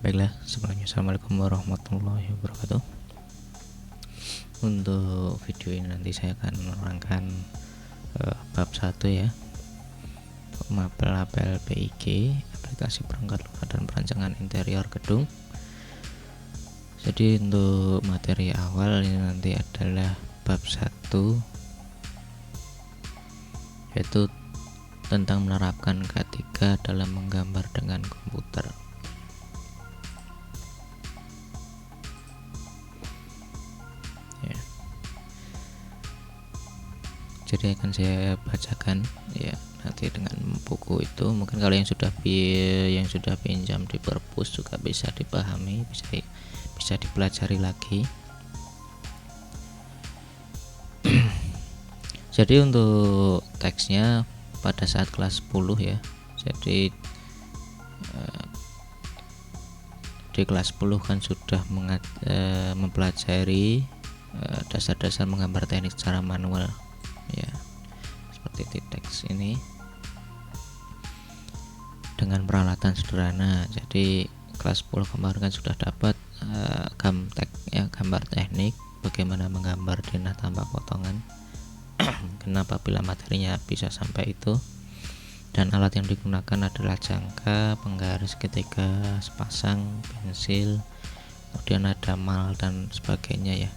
Baiklah, sebelumnya Assalamualaikum warahmatullahi wabarakatuh. Untuk video ini nanti saya akan menerangkan bab 1 ya, mapel-apel PIG, aplikasi perangkat lunak dan perancangan interior gedung. Jadi untuk materi awal ini nanti adalah bab 1, yaitu tentang menerapkan K3 dalam menggambar dengan komputer. Jadi akan saya bacakan ya nanti dengan buku itu. Mungkin kalau yang sudah pinjam di perpus juga bisa dipahami, bisa dipelajari lagi. Jadi untuk teksnya pada saat kelas 10 ya. Jadi di kelas 10 kan sudah mempelajari dasar-dasar menggambar teknik secara manual ya, seperti teks ini dengan peralatan sederhana. Jadi kelas 10 kemarin kan sudah dapat gambar teknik, bagaimana menggambar denah tanpa potongan. Kenapa bila materinya bisa sampai itu, dan alat yang digunakan adalah jangka, penggaris segitiga, sepasang, pensil, kemudian ada mal dan sebagainya ya.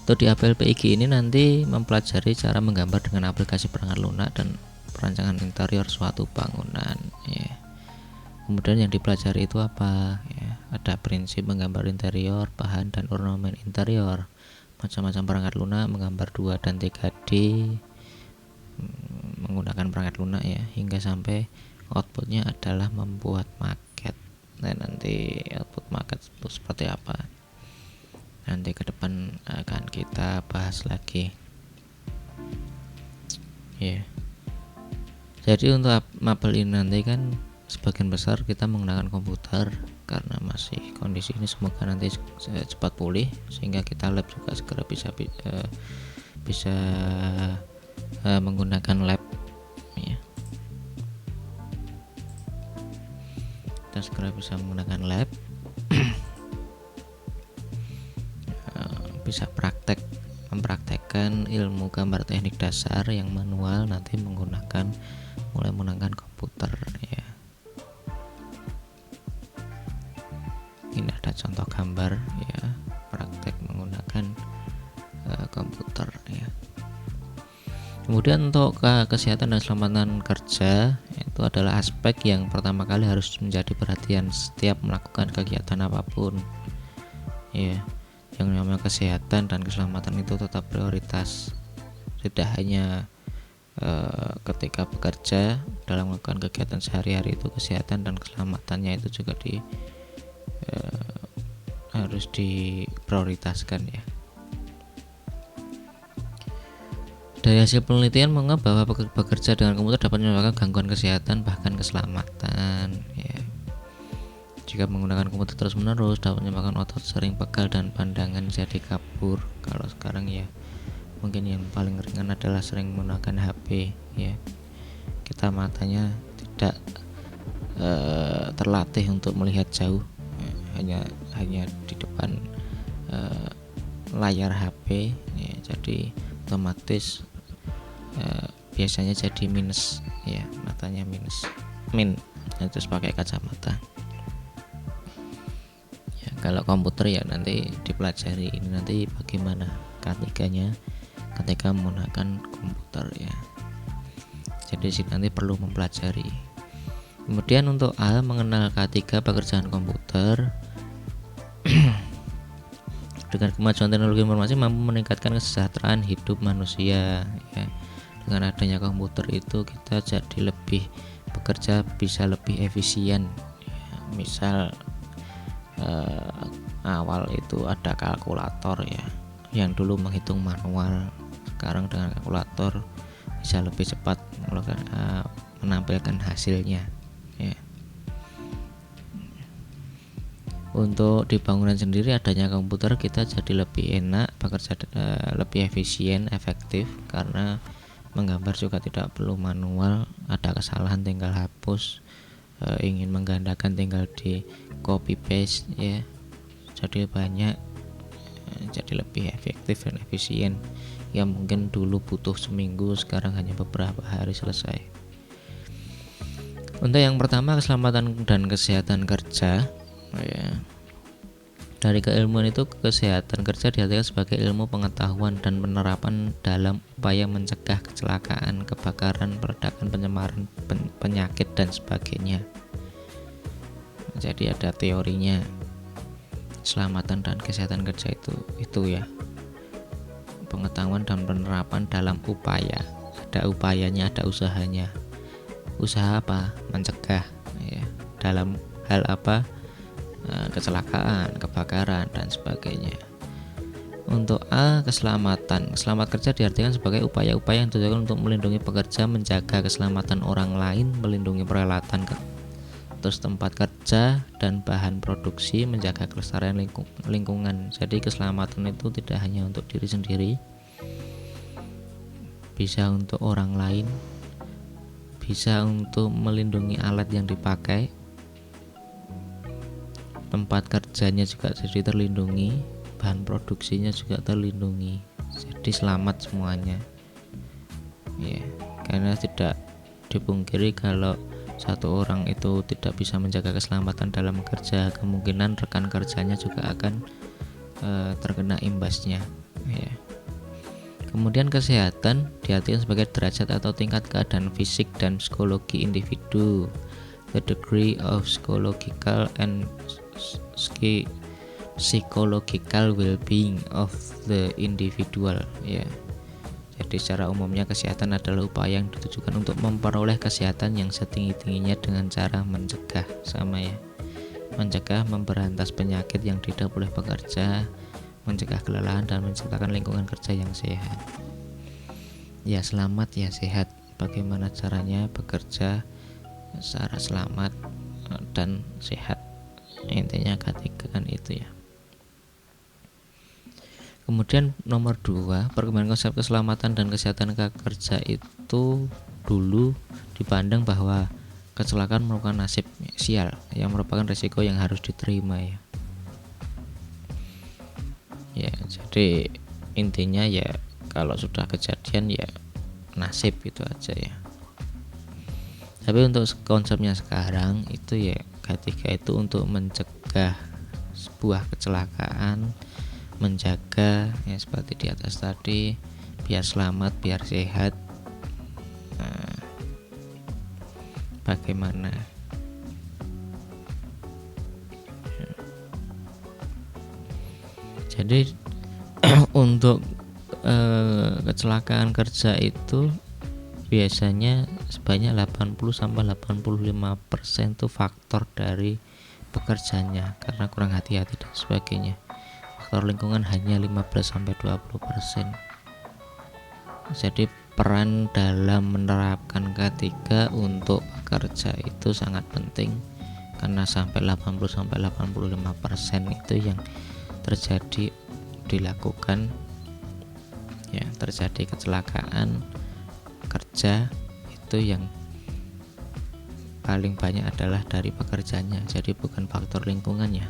Untuk di apel PIG ini nanti mempelajari cara menggambar dengan aplikasi perangkat lunak dan perancangan interior suatu bangunan ya. Kemudian yang dipelajari itu apa ya? Ada prinsip menggambar interior, bahan dan ornamen interior, macam-macam perangkat lunak, menggambar 2 dan 3D menggunakan perangkat lunak ya, hingga sampai outputnya adalah membuat maket. Nah, nanti output maket itu seperti apa, nanti ke depan akan kita bahas lagi ya. Jadi untuk mapel ini nanti kan sebagian besar kita menggunakan komputer karena masih kondisi ini, semoga nanti cepat pulih sehingga kita lab juga segera bisa menggunakan lab ya. Kita segera bisa menggunakan lab bisa mempraktekkan ilmu gambar teknik dasar yang manual nanti mulai menggunakan komputer ya. Ini ada contoh gambar ya, praktek menggunakan komputer ya. Kemudian untuk kesehatan dan keselamatan kerja, itu adalah aspek yang pertama kali harus menjadi perhatian setiap melakukan kegiatan apapun ya. Yang namanya kesehatan dan keselamatan itu tetap prioritas, tidak hanya ketika bekerja, dalam melakukan kegiatan sehari-hari itu kesehatan dan keselamatannya itu juga harus diprioritaskan ya. Dari hasil penelitian mengungkap bahwa bekerja dengan komputer dapat menyebabkan gangguan kesehatan bahkan keselamatan ya. Jika menggunakan komputer terus-menerus dapat menyebabkan otot sering pegal dan pandangan jadi kabur. Kalau sekarang ya mungkin yang paling ringan adalah sering menggunakan HP ya. Kita matanya tidak terlatih untuk melihat jauh ya, hanya di depan layar HP ya, jadi otomatis biasanya jadi minus ya, matanya min terus pakai kacamata. Kalau komputer ya nanti dipelajari ini nanti bagaimana K3-nya ketika menggunakan komputer ya. Jadi sini nanti perlu mempelajari. Kemudian untuk A, mengenal K3 pekerjaan komputer. Dengan kemajuan teknologi informasi mampu meningkatkan kesejahteraan hidup manusia ya. Dengan adanya komputer itu kita jadi lebih bekerja bisa lebih efisien ya. Misal awal itu ada kalkulator ya, yang dulu menghitung manual, sekarang dengan kalkulator bisa lebih cepat menampilkan hasilnya ya. Untuk di bangunan sendiri adanya komputer kita jadi lebih enak bekerja, lebih efisien, efektif, karena menggambar juga tidak perlu manual, ada kesalahan tinggal hapus, ingin menggandakan tinggal di copy paste ya, jadi banyak, jadi lebih efektif dan efisien. Yang mungkin dulu butuh seminggu, sekarang hanya beberapa hari selesai. Untuk yang pertama, keselamatan dan kesehatan kerja ya. Dari keilmuan itu, kesehatan kerja diartikan sebagai ilmu pengetahuan dan penerapan dalam upaya mencegah kecelakaan, kebakaran, peledakan, pencemaran, penyakit dan sebagainya. Jadi ada teorinya keselamatan dan kesehatan kerja itu ya. Pengetahuan dan penerapan dalam upaya. Ada upayanya, ada usahanya. Usaha apa? Mencegah ya. Dalam hal apa? Kecelakaan, kebakaran dan sebagainya. Untuk A, keselamatan. Selamat kerja diartikan sebagai upaya-upaya yang ditujukan untuk melindungi pekerja, menjaga keselamatan orang lain, melindungi peralatan terus tempat kerja dan bahan produksi, menjaga kelestarian lingkungan. Jadi keselamatan itu tidak hanya untuk diri sendiri, bisa untuk orang lain, bisa untuk melindungi alat yang dipakai, tempat kerjanya juga jadi terlindungi, bahan produksinya juga terlindungi, jadi selamat semuanya ya. Karena tidak dipungkiri kalau satu orang itu tidak bisa menjaga keselamatan dalam kerja, kemungkinan rekan kerjanya juga akan terkena imbasnya ya. Kemudian kesehatan diartikan sebagai derajat atau tingkat keadaan fisik dan psikologi individu, the degree of psychological and psychological well-being of the individual ya. Jadi secara umumnya kesehatan adalah upaya yang ditujukan untuk memperoleh kesehatan yang setinggi-tingginya dengan cara mencegah, sama ya, mencegah, memberantas penyakit yang diidap oleh pekerja, mencegah kelelahan dan menciptakan lingkungan kerja yang sehat. Ya selamat ya sehat. Bagaimana caranya bekerja secara selamat dan sehat? Intinya ketiga kan itu ya. Kemudian nomor 2, perkembangan konsep keselamatan dan kesehatan kerja itu dulu dipandang bahwa kecelakaan merupakan nasib sial yang merupakan risiko yang harus diterima ya. Ya, jadi intinya ya kalau sudah kejadian ya nasib itu aja ya. Tapi untuk konsepnya sekarang itu ya ketiga itu untuk mencegah sebuah kecelakaan, menjaga ya seperti di atas tadi, biar selamat, biar sehat. Nah, bagaimana jadi untuk kecelakaan kerja itu biasanya sebanyak 80-85% itu faktor dari pekerjanya karena kurang hati-hati dan sebagainya. Faktor lingkungan hanya 15-20%. Jadi peran dalam menerapkan ketiga untuk pekerja itu sangat penting karena sampai 80-85% itu yang terjadi dilakukan ya, terjadi kecelakaan kerja itu yang paling banyak adalah dari pekerjanya, jadi bukan faktor lingkungannya.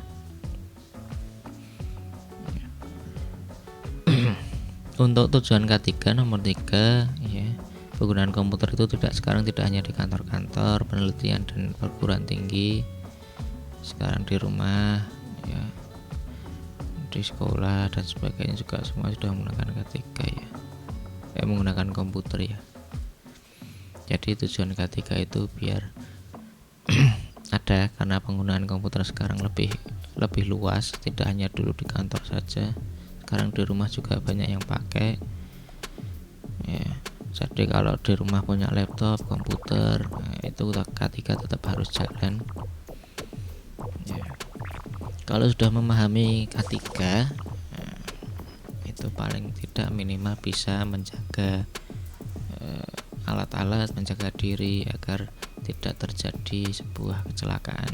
Untuk tujuan ketiga, nomor 3 ya, penggunaan komputer itu sekarang tidak hanya di kantor-kantor penelitian dan perguruan tinggi, sekarang di rumah ya, di sekolah dan sebagainya juga semua sudah menggunakan ketiga ya, menggunakan komputer ya. Jadi tujuan ketiga itu biar ada, karena penggunaan komputer sekarang lebih luas, tidak hanya dulu di kantor saja, sekarang di rumah juga banyak yang pakai ya. Jadi kalau di rumah punya laptop, komputer, itu ketiga tetap harus jalan ya. Kalau sudah memahami ketiga itu paling tidak minimal bisa menjaga alat-alat, menjaga diri agar tidak terjadi sebuah kecelakaan,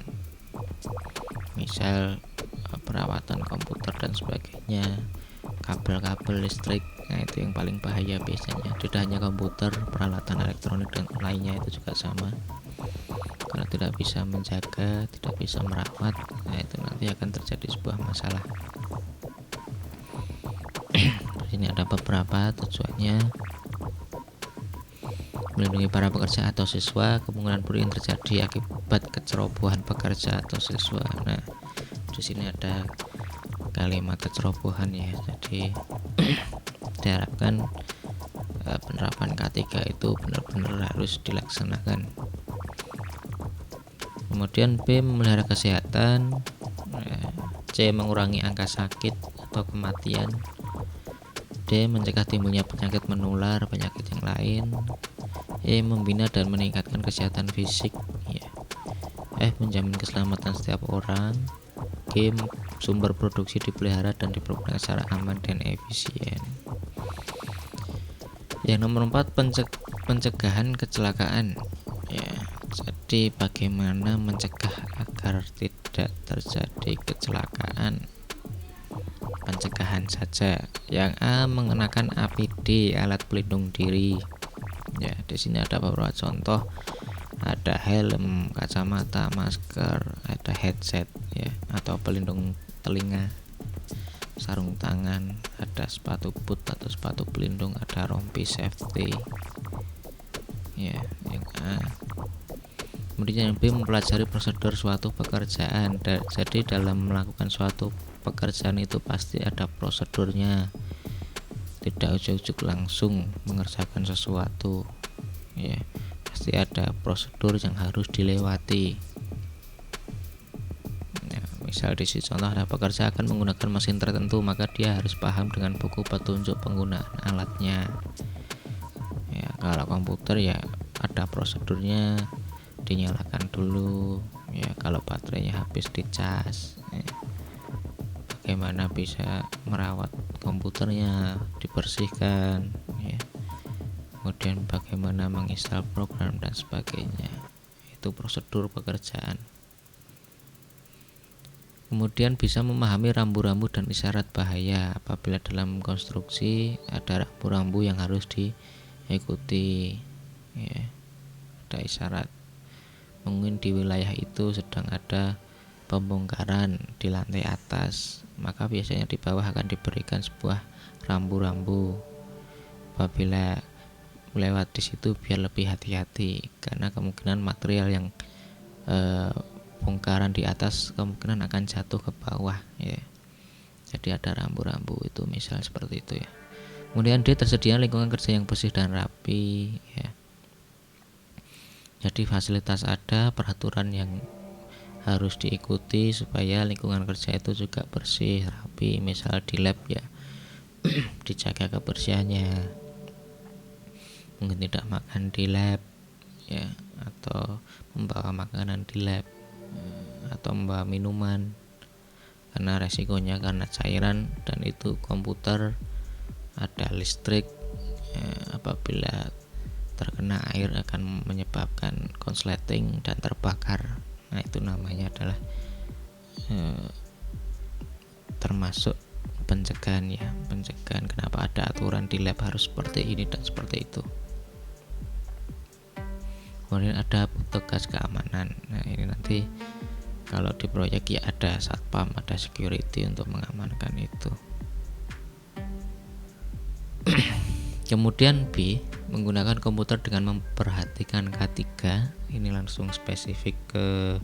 misal perawatan komputer dan sebagainya. kabel-kabel listrik. Nah, itu yang paling bahaya biasanya. Tidak hanya komputer, peralatan elektronik dan lainnya itu juga sama. Kalau tidak bisa menjaga, tidak bisa merawat, nah itu nanti akan terjadi sebuah masalah. Di sini ada beberapa tujuannya: melindungi para pekerja atau siswa, kemungkinan bullying terjadi akibat kecerobohan pekerja atau siswa. Nah, di sini ada kalimat kecerobohan ya. Jadi diharapkan penerapan K3 itu benar-benar harus dilaksanakan. Kemudian B, memelihara kesehatan. C, mengurangi angka sakit atau kematian. D, mencegah timbulnya penyakit menular, penyakit yang lain. E, membina dan meningkatkan kesehatan fisik ya. F, menjamin keselamatan setiap orang. G, sumber produksi dipelihara dan dipergunakan secara aman dan efisien. Yang nomor 4, pencegahan kecelakaan ya. Jadi bagaimana mencegah agar tidak terjadi kecelakaan? Pencegahan saja. Yang A, mengenakan APD, alat pelindung diri. Ya, di sini ada beberapa contoh. Ada helm, kacamata, masker, ada headset ya atau pelindung telinga, sarung tangan, ada sepatu boot atau sepatu pelindung, ada rompi safety. Ya, yang A. Kemudian yang B, mempelajari prosedur suatu pekerjaan. Jadi dalam melakukan suatu pekerjaan itu pasti ada prosedurnya, tidak ujuk-ujuk langsung mengerjakan sesuatu ya, pasti ada prosedur yang harus dilewati ya. Misal di sini contoh ada pekerja akan menggunakan mesin tertentu, maka dia harus paham dengan buku petunjuk penggunaan alatnya ya. Kalau komputer ya ada prosedurnya, dinyalakan dulu ya, kalau baterainya habis dicas ya. Bagaimana bisa merawat komputernya, dibersihkan ya. Kemudian bagaimana menginstal program dan sebagainya, itu prosedur pekerjaan. Kemudian bisa memahami rambu-rambu dan isyarat bahaya. Apabila dalam konstruksi ada rambu-rambu yang harus diikuti ya, ada isyarat. Mungkin di wilayah itu sedang ada pembongkaran di lantai atas, maka biasanya di bawah akan diberikan sebuah rambu-rambu. Apabila lewat di situ biar lebih hati-hati, karena kemungkinan material yang bongkaran di atas kemungkinan akan jatuh ke bawah ya. Jadi ada rambu-rambu itu, misal seperti itu ya. Kemudian D, tersedia lingkungan kerja yang bersih dan rapi ya. Jadi fasilitas ada, peraturan yang harus diikuti supaya lingkungan kerja itu juga bersih, rapi. Misal di lab ya, dijaga kebersihannya. Mungkin tidak makan di lab ya, atau membawa makanan di lab atau membawa minuman, karena resikonya karena cairan dan itu komputer ada listrik ya, apabila terkena air akan menyebabkan konsleting dan terbakar. Nah, itu namanya adalah termasuk pencegahan ya, pencegahan. Kenapa ada aturan di lab harus seperti ini dan seperti itu. Kemudian ada petugas keamanan. Nah, ini nanti kalau di proyek ya ada satpam, ada security untuk mengamankan itu. Kemudian B, menggunakan komputer dengan memperhatikan K3. Ini langsung spesifik ke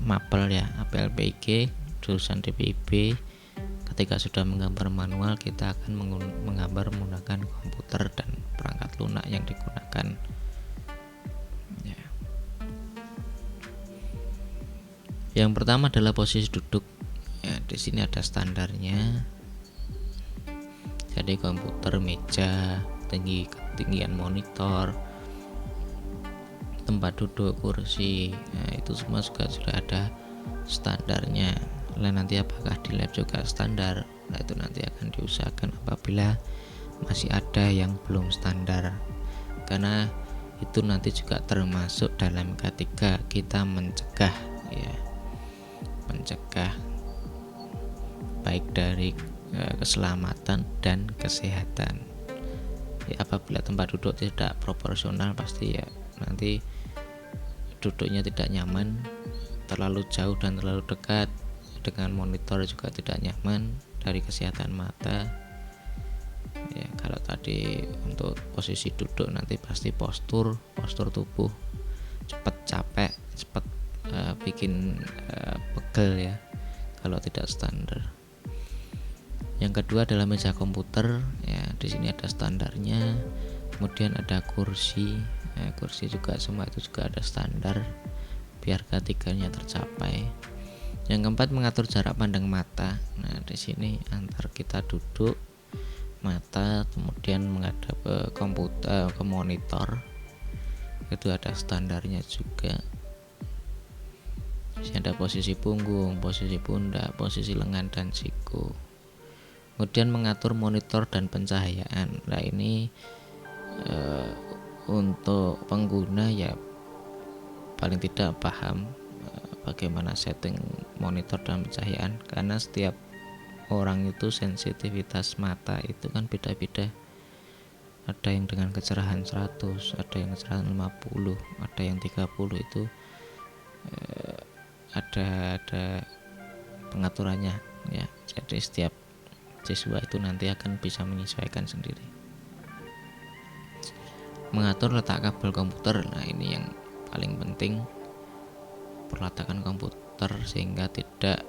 mapel ya, APLPIG jurusan DPIB. Ketika sudah menggambar manual, kita akan menggambar menggunakan komputer dan perangkat lunak yang digunakan ya. Yang pertama adalah posisi duduk ya, di sini ada standarnya. Jadi komputer, meja, ketinggian monitor, tempat duduk, kursi, nah itu semua juga sudah ada standarnya. Lalu nanti apakah di lab juga standar? Nah itu nanti akan diusahakan apabila masih ada yang belum standar, karena itu nanti juga termasuk dalam ketika kita mencegah ya, mencegah baik dari keselamatan dan kesehatan. Ya, apabila tempat duduk tidak proporsional, pasti ya nanti duduknya tidak nyaman, terlalu jauh dan terlalu dekat dengan monitor juga tidak nyaman dari kesehatan mata. Ya, kalau tadi untuk posisi duduk, nanti pasti postur tubuh cepat capek, cepat bikin pegel ya kalau tidak standar. Yang kedua adalah meja komputer, ya di sini ada standarnya. Kemudian ada kursi, kursi juga semua itu juga ada standar biar ketiganya tercapai. Yang keempat, mengatur jarak pandang mata. Nah di sini antar kita duduk, mata kemudian menghadap ke komputer, ke monitor, itu ada standarnya juga. Di sini ada posisi punggung, posisi pundak, posisi lengan dan siku. Kemudian mengatur monitor dan pencahayaan. Nah ini untuk pengguna ya paling tidak paham bagaimana setting monitor dan pencahayaan, karena setiap orang itu sensitivitas mata itu kan beda-beda. Ada yang dengan kecerahan 100, ada yang kecerahan 50, ada yang 30, itu ada pengaturannya ya. Jadi setiap siswa itu nanti akan bisa menyesuaikan sendiri. Mengatur letak kabel komputer. Nah ini yang paling penting, perletakan komputer sehingga tidak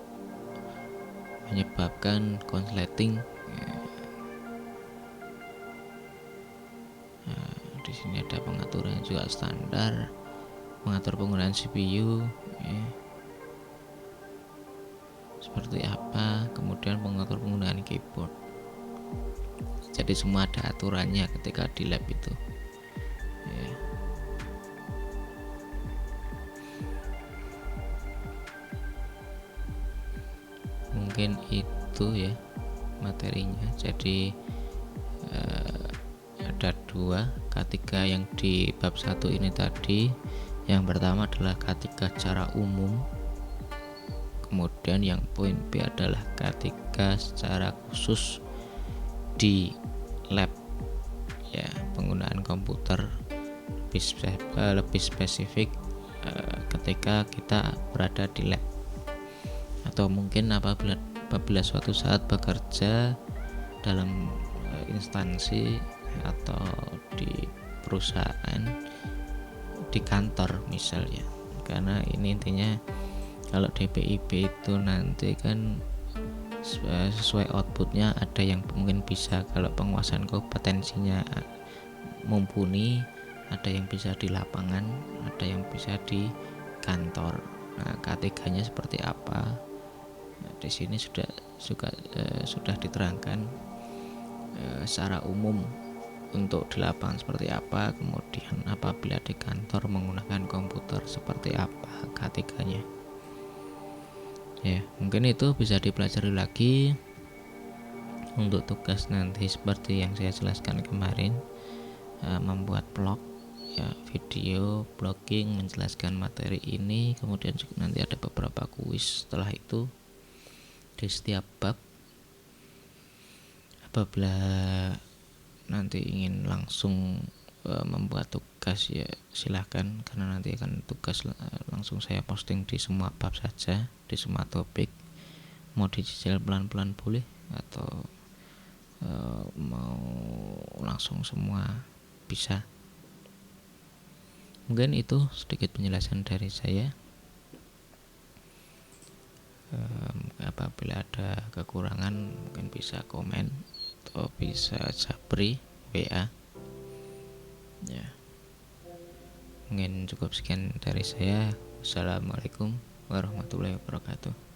menyebabkan konsleting. Nah, di sini ada pengaturannya juga standar, mengatur penggunaan CPU ya, seperti apa, kemudian mengatur penggunaan keyboard. Jadi semua ada aturannya ketika di lab itu ya. Mungkin itu ya materinya. Jadi ada dua K3 yang di bab 1 ini tadi. Yang pertama adalah K3 secara umum, kemudian yang poin B adalah K3 secara khusus di lab ya, penggunaan komputer lebih spesifik ketika kita berada di lab, atau mungkin apabila suatu saat bekerja dalam instansi atau di perusahaan, di kantor misalnya. Karena ini intinya kalau DPIB itu nanti kan sesuai outputnya, ada yang mungkin bisa kalau penguasaan kompetensinya mumpuni, ada yang bisa di lapangan, ada yang bisa di kantor. Nah K3-nya seperti apa? Nah, di sini sudah diterangkan secara umum untuk di lapangan seperti apa, kemudian apabila di kantor menggunakan komputer seperti apa K3-nya. Ya, mungkin itu bisa dipelajari lagi untuk tugas nanti seperti yang saya jelaskan kemarin, membuat vlog ya, video blogging menjelaskan materi ini. Kemudian juga nanti ada beberapa kuis setelah itu di setiap bab. Apabila nanti ingin langsung membuat tugas ya silahkan, karena nanti akan tugas langsung saya posting di semua bab saja, di semua topik. Mau dicicil pelan-pelan boleh, atau mau langsung semua bisa. Mungkin itu sedikit penjelasan dari saya. Apabila ada kekurangan mungkin bisa komen atau bisa japri WA ya. Mungkin cukup sekian dari saya. Wassalamualaikum warahmatullahi wabarakatuh.